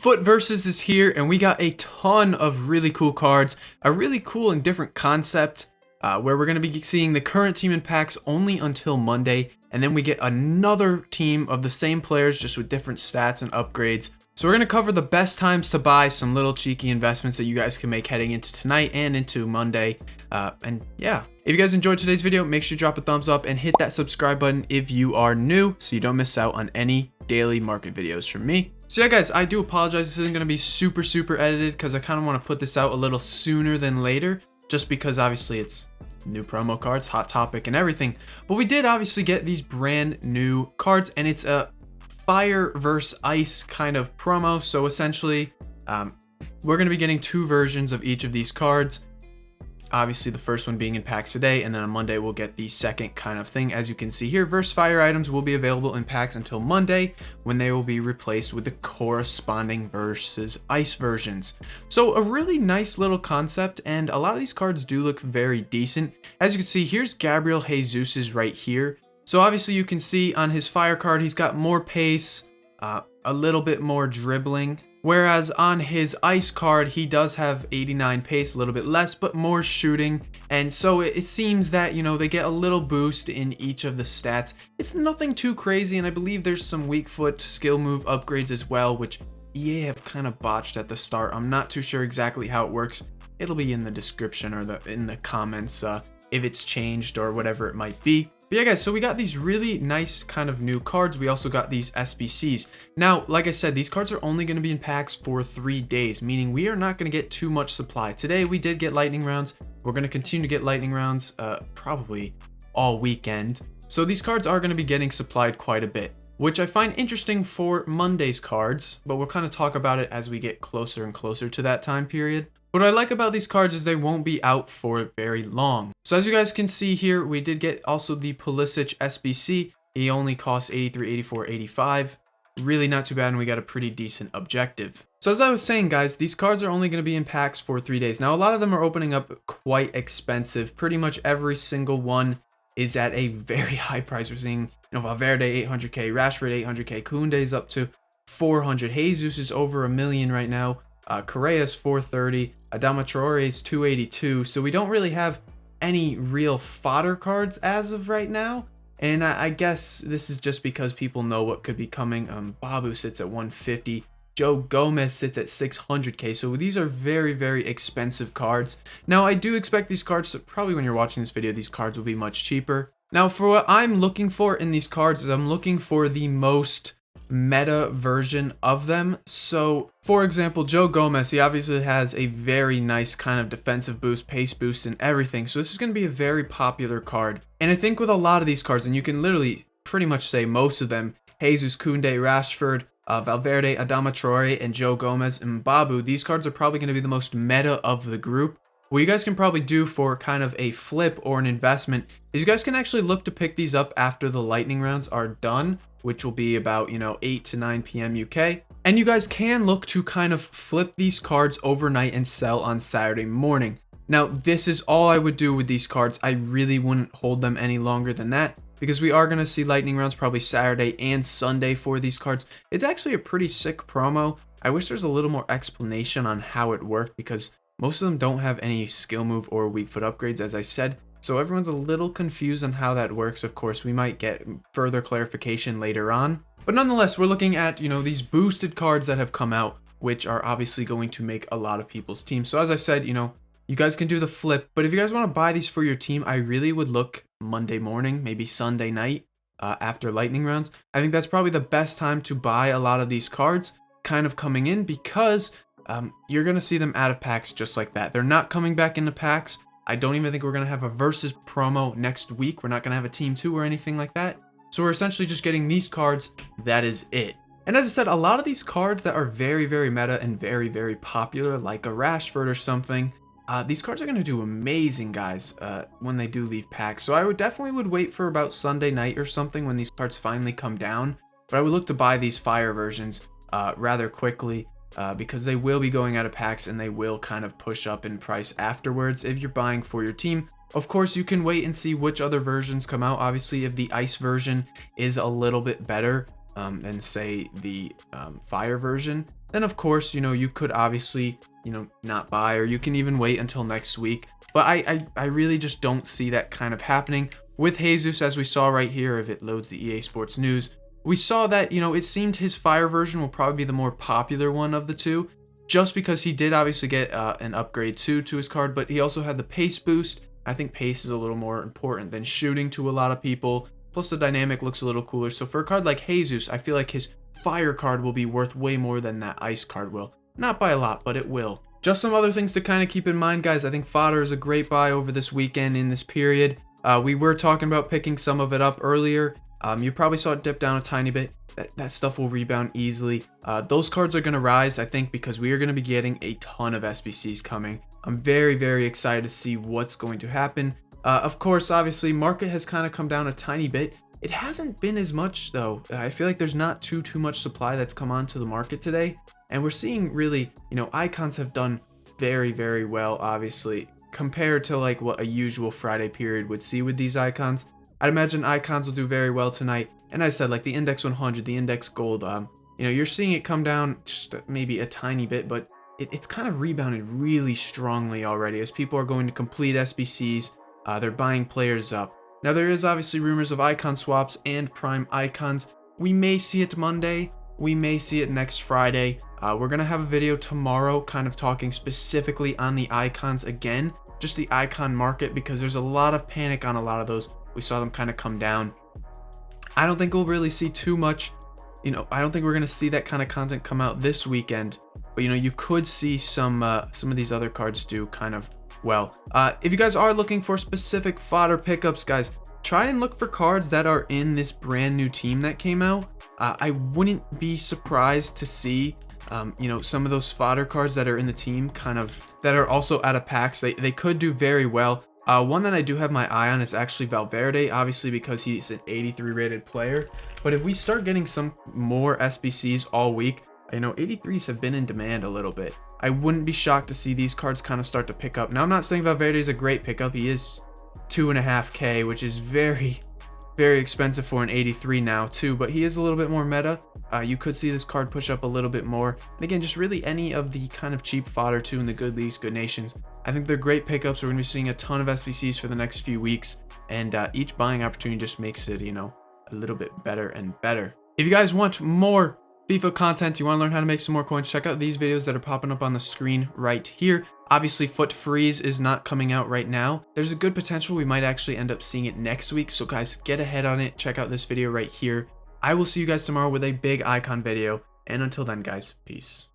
Foot Versus is here, and we got a ton of really cool cards, a really cool and different concept, where we're going to be seeing the current team in packs only until Monday, and then we get another team of the same players just with different stats and upgrades. So we're going to cover the best times to buy some little cheeky investments that you guys can make heading into tonight and into Monday. And yeah, if you guys enjoyed today's video, make sure you drop a thumbs up and hit that subscribe button if you are new so you don't miss out on any daily market videos from me. So yeah guys, I do apologize, this isn't going to be super edited because I kind of want to put this out a little sooner than later, just because obviously it's new promo cards, hot topic and everything. But we did obviously get these brand new cards, and it's a fire versus ice kind of promo. So essentially we're going to be getting two versions of each of these cards. Obviously the first one being in packs today, and then on Monday we'll get the second kind of thing. As you can see here, versus fire items will be available in packs until Monday, when they will be replaced with the corresponding versus ice versions. So a really nice little concept, and a lot of these cards do look very decent. As you can see, here's Gabriel Jesus right here. So obviously you can see on his fire card he's got more pace, a little bit more dribbling. Whereas on his ice card, he does have 89 pace, a little bit less, but more shooting. And so it seems that, you know, they get a little boost in each of the stats. It's nothing too crazy, and I believe there's some weak foot skill move upgrades as well, which EA have kind of botched at the start. I'm not too sure exactly how it works. It'll be in the description or in the comments if it's changed or whatever it might be. But yeah guys, so we got these really nice kind of new cards. We also got these SBCs. Now, like I said, these cards are only going to be in packs for 3 days, meaning we are not going to get too much supply. Today we did get lightning rounds. We're going to continue to get lightning rounds probably all weekend. So these cards are going to be getting supplied quite a bit, which I find interesting for Monday's cards, but we'll kind of talk about it as we get closer and closer to that time period. What I like about these cards is they won't be out for very long. So as you guys can see here, we did get also the Pulisic SBC. He only costs 83, 84, 85. Really not too bad, and we got a pretty decent objective. So as I was saying guys, these cards are only going to be in packs for 3 days. Now a lot of them are opening up quite expensive. Pretty much every single one is at a very high price. We're seeing, you know, Valverde 800k, Rashford 800k, Koundé's up to 400, Jesus is over $1 million right now. Correa's 430, Adama Traore's 282, so we don't really have any real fodder cards as of right now, and I guess this is just because people know what could be coming. Babu sits at 150, Joe Gomez sits at 600k, so these are very expensive cards. Now I do expect these cards to, probably when you're watching this video, these cards will be much cheaper. Now for what I'm looking for in these cards is I'm looking for the most meta version of them. So for example, Joe Gomez, he obviously has a very nice kind of defensive boost, pace boost and everything, so this is going to be a very popular card. And I think with a lot of these cards, and you can literally pretty much say most of them, Jesus, Koundé, Rashford, Valverde, Adama Traore, and Joe Gomez and Babu, these cards are probably going to be the most meta of the group. What you guys can probably do for kind of a flip or an investment is you guys can actually look to pick these up after the lightning rounds are done, which will be about, you know, 8 to 9 p.m. UK. And you guys can look to kind of flip these cards overnight and sell on Saturday morning. Now, this is all I would do with these cards. I really wouldn't hold them any longer than that, because we are going to see lightning rounds probably Saturday and Sunday for these cards. It's actually a pretty sick promo. I wish there's a little more explanation on how it worked, because most of them don't have any skill move or weak foot upgrades, as I said. So everyone's a little confused on how that works. Of course, we might get further clarification later on. But nonetheless, we're looking at, you know, these boosted cards that have come out, which are obviously going to make a lot of people's teams. So as I said, you know, you guys can do the flip. But if you guys want to buy these for your team, I really would look Monday morning, maybe Sunday night after lightning rounds. I think that's probably the best time to buy a lot of these cards kind of coming in, because you're going to see them out of packs just like that. They're not coming back into packs. I don't even think we're going to have a versus promo next week. We're not going to have a team 2 or anything like that. So we're essentially just getting these cards. That is it. And as I said, a lot of these cards that are very meta and very popular, like a Rashford or something, these cards are going to do amazing, guys, when they do leave packs. So I would definitely wait for about Sunday night or something when these cards finally come down. But I would look to buy these fire versions rather quickly. Because they will be going out of packs and they will kind of push up in price afterwards if you're buying for your team. Of course, you can wait and see which other versions come out. Obviously, if the ice version is a little bit better than say the fire version, then of course, you know, you could obviously, you know, not buy, or you can even wait until next week. But I really just don't see that kind of happening. With Jesus, as we saw right here, if it loads the EA Sports News, we saw that, you know, it seemed his Fire version will probably be the more popular one of the two, just because he did obviously get an upgrade too to his card, but he also had the pace boost. I think pace is a little more important than shooting to a lot of people. Plus the dynamic looks a little cooler. So for a card like Jesus, I feel like his Fire card will be worth way more than that Ice card will. Not by a lot, but it will. Just some other things to kind of keep in mind, guys. I think Fodder is a great buy over this weekend in this period. We were talking about picking some of it up earlier. You probably saw it dip down a tiny bit. That stuff will rebound easily. Those cards are going to rise, I think, because we are going to be getting a ton of SBCs coming. I'm very, very excited to see what's going to happen. Of course, obviously, market has kind of come down a tiny bit. It hasn't been as much, though. I feel like there's not too much supply that's come onto the market today. And we're seeing really, you know, icons have done very, very well, obviously, compared to like what a usual Friday period would see with these icons. I'd imagine icons will do very well tonight. And I said, like the Index 100, the Index Gold, you know, you're seeing it come down just maybe a tiny bit, but it's kind of rebounded really strongly already as people are going to complete SBCs. They're buying players up. Now, there is obviously rumors of icon swaps and prime icons. We may see it Monday. We may see it next Friday. We're going to have a video tomorrow kind of talking specifically on the icons again, just the icon market, because there's a lot of panic on a lot of those. We saw them kind of come down. I don't think we'll really see too much, you know, I don't think we're going to see that kind of content come out this weekend, but you know, you could see some of these other cards do kind of well. If you guys are looking for specific fodder pickups, guys, try and look for cards that are in this brand new team that came out. I wouldn't be surprised to see, you know, some of those fodder cards that are in the team kind of that are also out of packs. They could do very well. One that I do have my eye on is actually Valverde, obviously because he's an 83 rated player. But if we start getting some more SBCs all week, you know, 83s have been in demand a little bit. I wouldn't be shocked to see these cards kind of start to pick up. Now, I'm not saying Valverde is a great pickup. He is 2.5K, which is very, very expensive for an 83 now too, but he is a little bit more meta. You could see this card push up a little bit more. And again, just really any of the kind of cheap fodder too in the good leagues, good nations. I think they're great pickups. We're going to be seeing a ton of SBCs for the next few weeks, and each buying opportunity just makes it, you know, a little bit better and better. If you guys want more FIFA content, you want to learn how to make some more coins, check out these videos that are popping up on the screen right here. Obviously, Foot Freeze is not coming out right now. There's a good potential we might actually end up seeing it next week. So guys, get ahead on it. Check out this video right here. I will see you guys tomorrow with a big icon video. And until then, guys, peace.